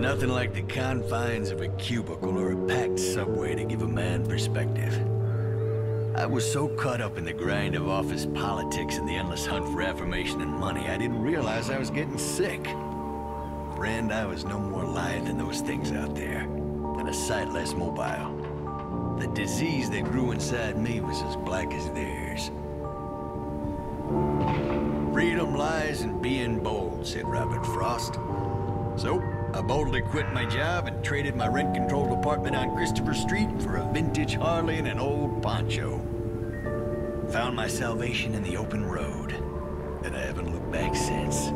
nothing like the confines of a cubicle or a packed subway to give a man perspective. I was so caught up in the grind of office politics and the endless hunt for affirmation and money, I didn't realize I was getting sick. Friend, I was no more lithe than those things out there, and a sight less mobile. The disease that grew inside me was as black as theirs. Freedom lies in being bold, said Robert Frost. So, I boldly quit my job and traded my rent-controlled apartment on Christopher Street for a vintage Harley and an old poncho. Found my salvation in the open road, and I haven't looked back since.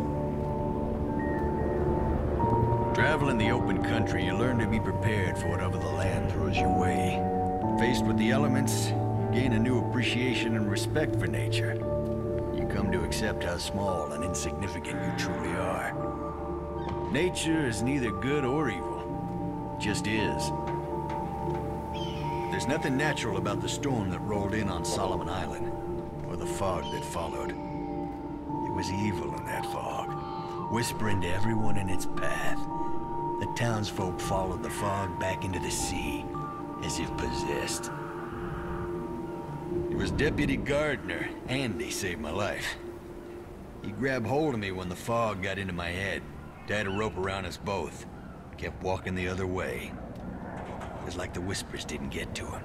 Traveling the open country, you learn to be prepared for whatever the land throws your way. Faced with the elements, you gain a new appreciation and respect for nature. You come to accept how small and insignificant you truly are. Nature is neither good or evil. It just is. There's nothing natural about the storm that rolled in on Solomon Island, or the fog that followed. It was evil in that fog, whispering to everyone in its path. The townsfolk followed the fog back into the sea, as if possessed. It was Deputy Gardener, Andy, saved my life. He grabbed hold of me when the fog got into my head, tied a rope around us both, kept walking the other way. It was like the whispers didn't get to him.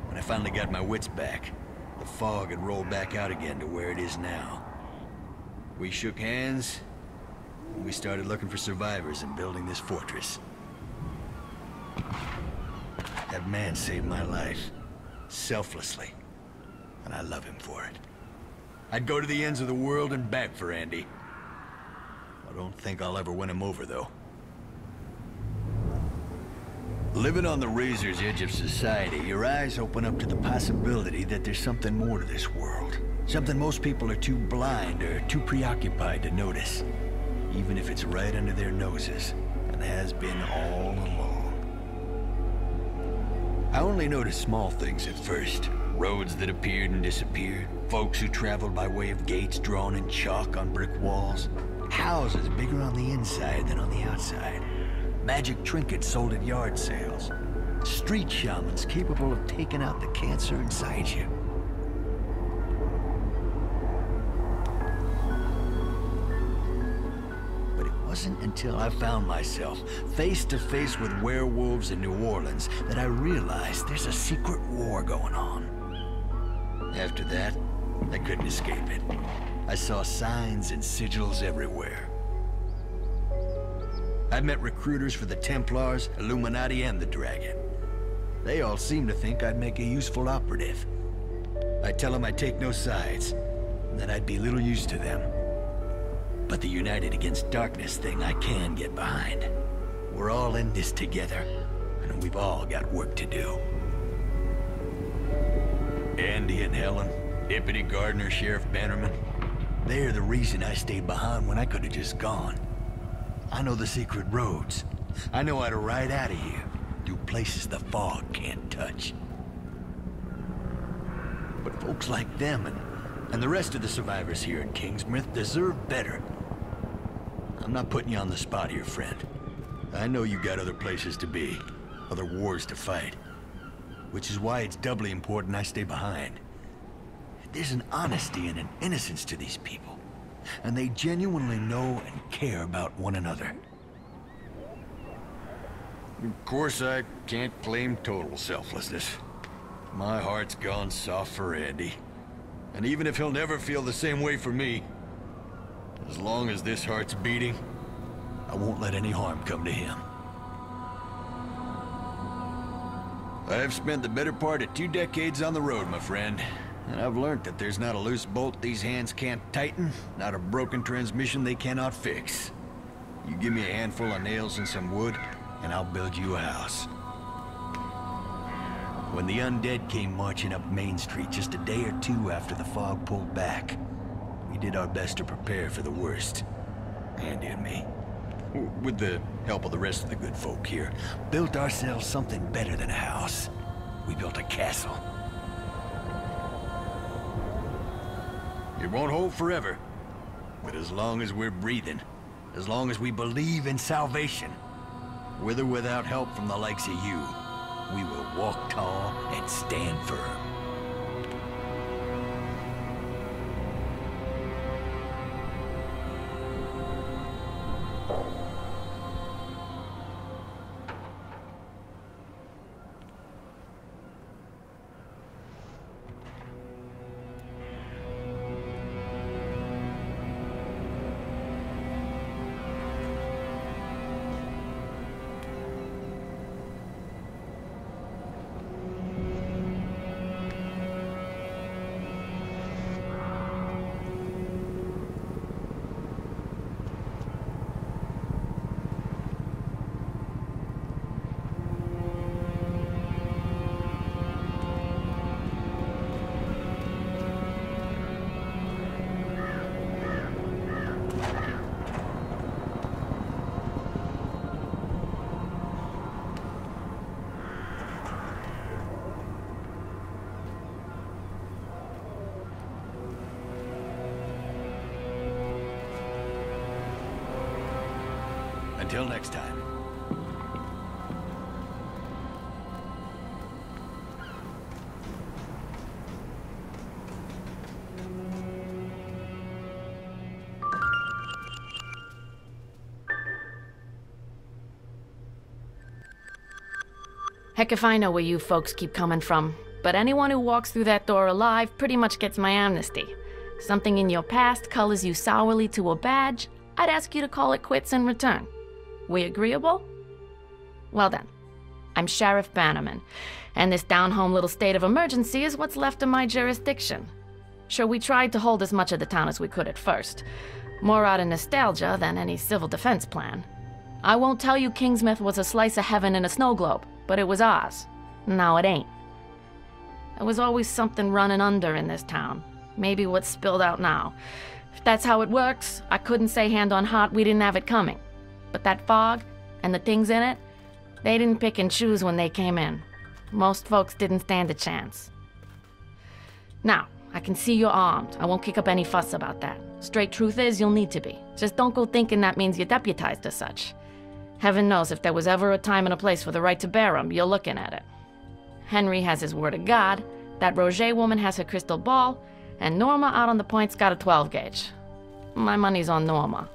When I finally got my wits back, the fog had rolled back out again to where it is now. We shook hands, and we started looking for survivors and building this fortress. That man saved my life, selflessly, and I love him for it. I'd go to the ends of the world and back for Andy. I don't think I'll ever win him over, though. Living on the razor's edge of society, your eyes open up to the possibility that there's something more to this world. Something most people are too blind or too preoccupied to notice, even if it's right under their noses, and has been all along. I only noticed small things at first. Roads that appeared and disappeared, folks who traveled by way of gates drawn in chalk on brick walls, houses bigger on the inside than on the outside, magic trinkets sold at yard sales, street shamans capable of taking out the cancer inside you. But it wasn't until I found myself face to face with werewolves in New Orleans that I realized there's a secret war going on. After that, I couldn't escape it. I saw signs and sigils everywhere. I met recruiters for the Templars, Illuminati, and the Dragon. They all seemed to think I'd make a useful operative. I'd tell them I'd take no sides, and that I'd be little use to them. But the United Against Darkness thing I can get behind. We're all in this together, and we've all got work to do. Andy and Helen, Deputy Gardener, Sheriff Bannerman, they're the reason I stayed behind when I could have just gone. I know the secret roads. I know how to ride out of here, through places the fog can't touch. But folks like them and the rest of the survivors here in Kingsmouth deserve better. I'm not putting you on the spot here, friend. I know you got other places to be, other wars to fight. Which is why it's doubly important I stay behind. There's an honesty and an innocence to these people, and they genuinely know and care about one another. Of course, I can't claim total selflessness. My heart's gone soft for Andy. And even if he'll never feel the same way for me, as long as this heart's beating, I won't let any harm come to him. I've spent the better part of 2 decades on the road, my friend, and I've learned that there's not a loose bolt these hands can't tighten, not a broken transmission they cannot fix. You give me a handful of nails and some wood, and I'll build you a house. When the undead came marching up Main Street just a day or 2 after the fog pulled back, we did our best to prepare for the worst. Andy and me, with the help of the rest of the good folk here, built ourselves something better than a house. We built a castle. It won't hold forever, but as long as we're breathing, As long as we believe in salvation, with or without help from the likes of you, we will walk tall and stand firm. Until next time. Heck if I know where you folks keep coming from, but anyone who walks through that door alive pretty much gets my amnesty. Something in your past colors you sourly to a badge, I'd ask you to call it quits in return. We agreeable? Well then, I'm Sheriff Bannerman, and this down-home little state of emergency is what's left of my jurisdiction. Sure, we tried to hold as much of the town as we could at first, more out of nostalgia than any civil defense plan. I won't tell you Kingsmouth was a slice of heaven in a snow globe, but it was ours. Now it ain't. There was always something running under in this town, maybe what's spilled out now. If that's how it works, I couldn't say hand on heart we didn't have it coming. But that fog, and the things in it, they didn't pick and choose when they came in. Most folks didn't stand a chance. Now, I can see you're armed. I won't kick up any fuss about that. Straight truth is, you'll need to be. Just don't go thinking that means you're deputized as such. Heaven knows if there was ever a time and a place for the right to bear 'em, you're looking at it. Henry has his word of God, that Roger woman has her crystal ball, and Norma out on the point's got a 12 gauge. My money's on Norma.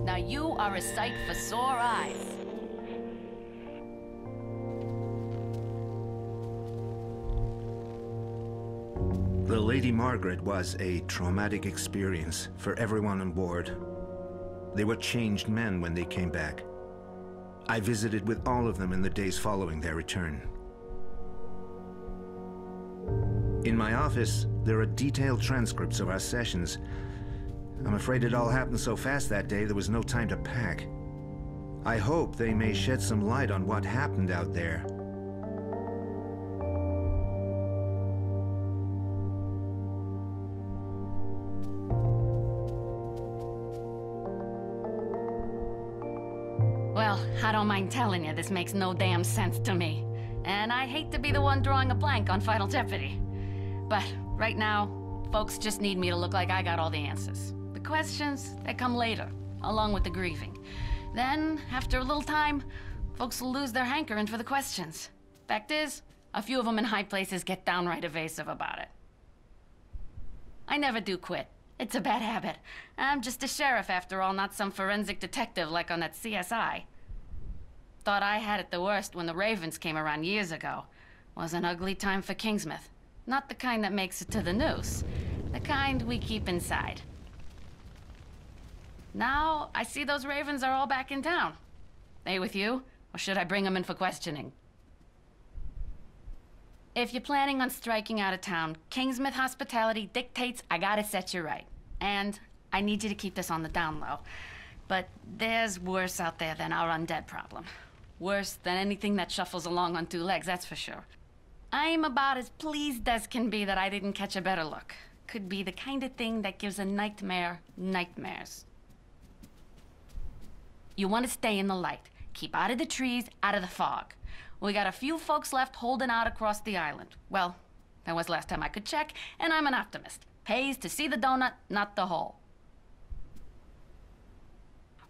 Now you are a sight for sore eyes. The Lady Margaret was a traumatic experience for everyone on board. They were changed men when they came back. I visited with all of them in the days following their return. In my office, there are detailed transcripts of our sessions. I'm afraid it all happened so fast that day there was no time to pack. I hope they may shed some light on what happened out there. Well, I don't mind telling you, this makes no damn sense to me. And I hate to be the one drawing a blank on Final Jeopardy. But right now, folks just need me to look like I got all the answers. The questions, they come later, along with the grieving. Then, after a little time, folks will lose their hankering for the questions. Fact is, a few of them in high places get downright evasive about it. I never do quit. It's a bad habit. I'm just a sheriff after all, not some forensic detective like on that CSI. Thought I had it the worst when the Ravens came around years ago. Was an ugly time for Kingsmouth. Not the kind that makes it to the news. The kind we keep inside. Now, I see those Ravens are all back in town. They with you? Or should I bring them in for questioning? If you're planning on striking out of town, Kingsmouth hospitality dictates I gotta set you right. And I need you to keep this on the down low. But there's worse out there than our undead problem. Worse than anything that shuffles along on two legs, that's for sure. I'm about as pleased as can be that I didn't catch a better look. Could be the kind of thing that gives a nightmare nightmares. You want to stay in the light. Keep out of the trees, out of the fog. We got a few folks left holding out across the island. Well, that was last time I could check, and I'm an optimist. Pays to see the donut, not the hole.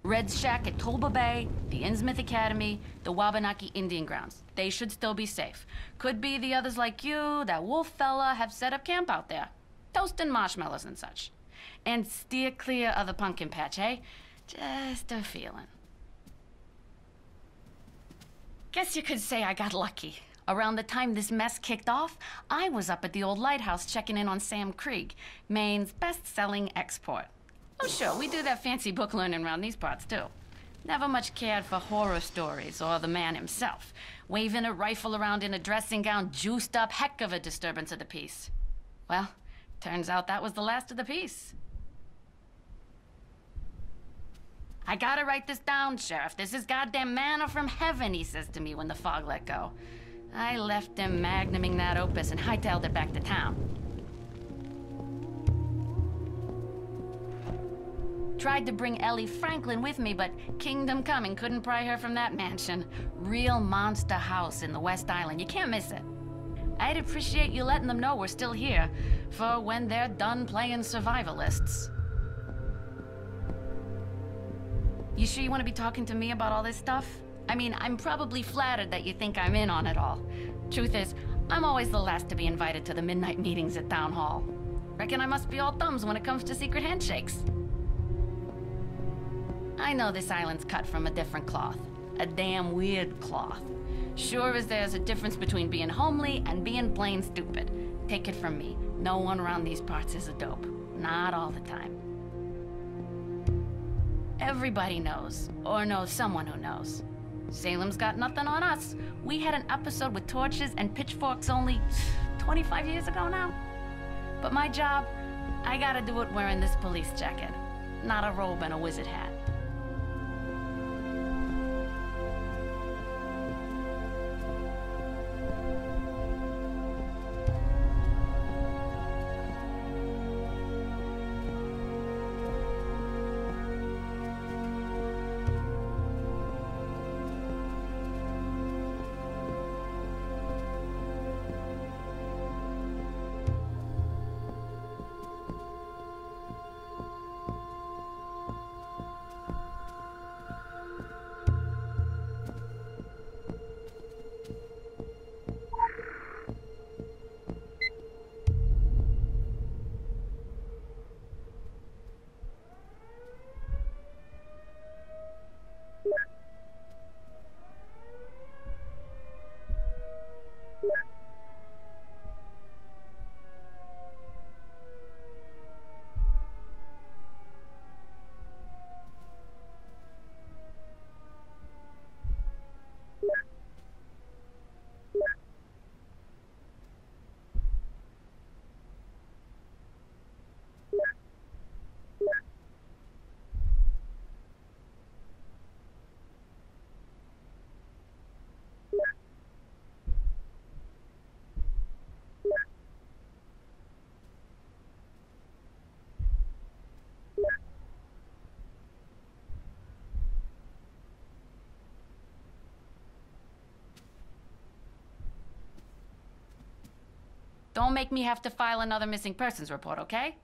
Red's Shack at Tolba Bay, the Innsmouth Academy, the Wabanaki Indian Grounds. They should still be safe. Could be the others like you, that wolf fella, have set up camp out there. Toasting marshmallows and such. And steer clear of the pumpkin patch, eh? Just a feeling. Guess you could say I got lucky. Around the time this mess kicked off, I was up at the old lighthouse checking in on Sam Krieg, Maine's best-selling export. Oh sure, we do that fancy book learning around these parts too. Never much cared for horror stories or the man himself. Waving a rifle around in a dressing gown, juiced up, heck of a disturbance of the peace. Well, turns out that was the last of the peace. I gotta write this down, Sheriff. This is goddamn manna from heaven, he says to me when the fog let go. I left him magnuming that opus and hightailed it back to town. Tried to bring Ellie Franklin with me, but Kingdom Coming couldn't pry her from that mansion. Real monster house in the West Island. You can't miss it. I'd appreciate you letting them know we're still here for when they're done playing survivalists. You sure you want to be talking to me about all this stuff? I mean, I'm probably flattered that you think I'm in on it all. Truth is, I'm always the last to be invited to the midnight meetings at Town Hall. Reckon I must be all thumbs when it comes to secret handshakes. I know this island's cut from a different cloth. A damn weird cloth. Sure as there's a difference between being homely and being plain stupid. Take it from me, no one around these parts is a dope. Not all the time. Everybody knows, or knows someone who knows. Salem's got nothing on us. We had an episode with torches and pitchforks only 25 years ago now. But my job, I gotta do it wearing this police jacket, not a robe and a wizard hat. Don't make me have to file another missing persons report, okay?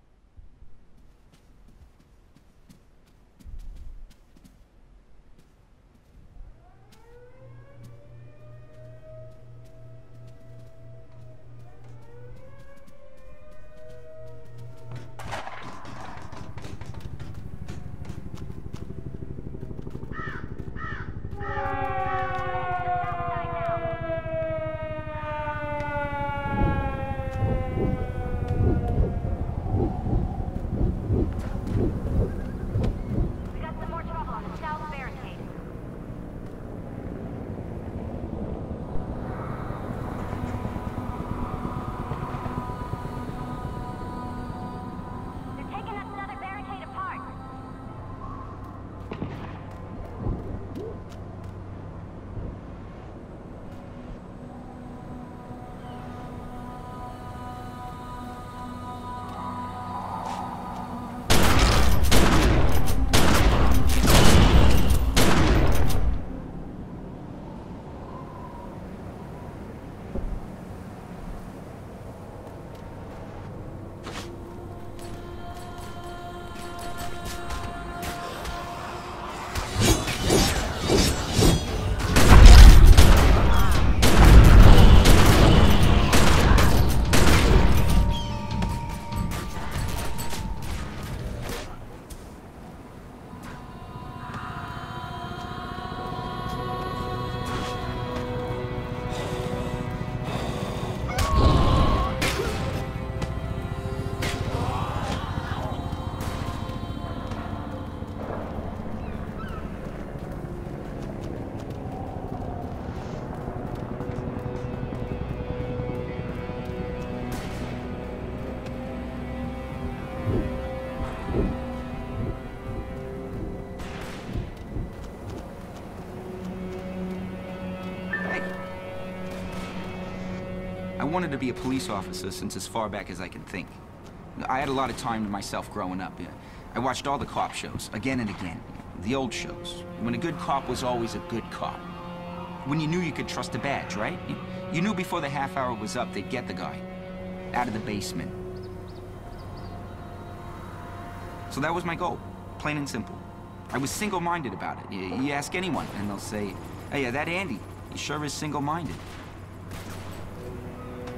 wanted to be a police officer since as far back as I can think. I had a lot of time to myself growing up. I watched all the cop shows, again and again. The old shows, when a good cop was always a good cop. When you knew you could trust a badge, right? You knew before the half hour was up, they'd get the guy. Out of the basement. So that was my goal, plain and simple. I was single-minded about it. You ask anyone, and they'll say, hey, yeah, that Andy, he sure is single-minded.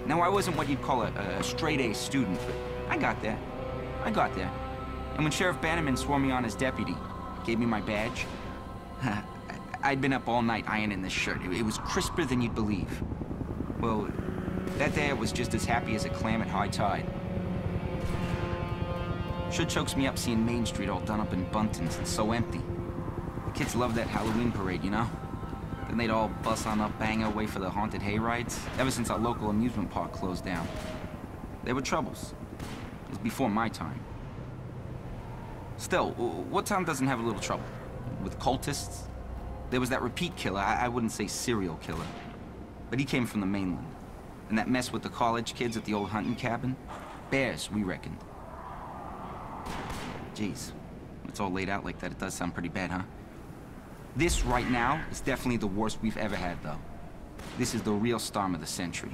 Now, I wasn't what you'd call a straight-A student, but I got there. I got there. And when Sheriff Bannerman swore me on as deputy, gave me my badge, I'd been up all night ironing this shirt. It was crisper than you'd believe. Well, that day I was just as happy as a clam at high tide. Sure chokes me up seeing Main Street all done up in buntings and so empty. The kids love that Halloween parade, you know? Then they'd all bus on up, bang away for the haunted hay rides, ever since our local amusement park closed down. There were troubles. It was before my time. Still, what town doesn't have a little trouble? With cultists? There was that repeat killer, I wouldn't say serial killer, but he came from the mainland. And that mess with the college kids at the old hunting cabin? Bears, we reckoned. Jeez, it's all laid out like that, it does sound pretty bad, huh? This right now is definitely the worst we've ever had, though. This is the real storm of the century.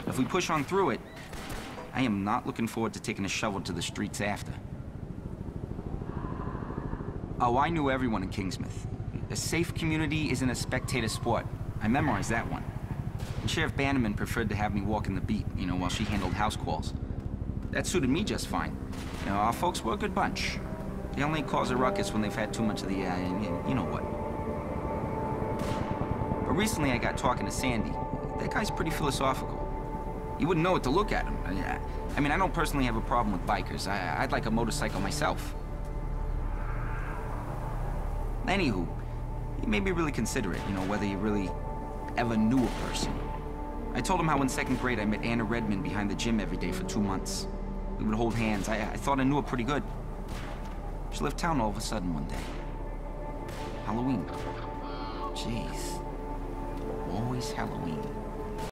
If we push on through it, I am not looking forward to taking a shovel to the streets after. Oh, I knew everyone in Kingsmouth. A safe community isn't a spectator sport. I memorized that one. And Sheriff Bannerman preferred to have me walking the beat, you know, while she handled house calls. That suited me just fine. You know, our folks were a good bunch. They only cause a ruckus when they've had too much of the, you know what. But recently I got talking to Sandy. That guy's pretty philosophical. You wouldn't know it to look at him. I mean, I don't personally have a problem with bikers. I'd like a motorcycle myself. Anywho, you made me really consider it, you know, whether you really ever knew a person. I told him how in 2nd grade I met Anna Redmond behind the gym every day for 2 months. We would hold hands. I thought I knew her pretty good. She left town all of a sudden one day. Halloween. Jeez. Always Halloween.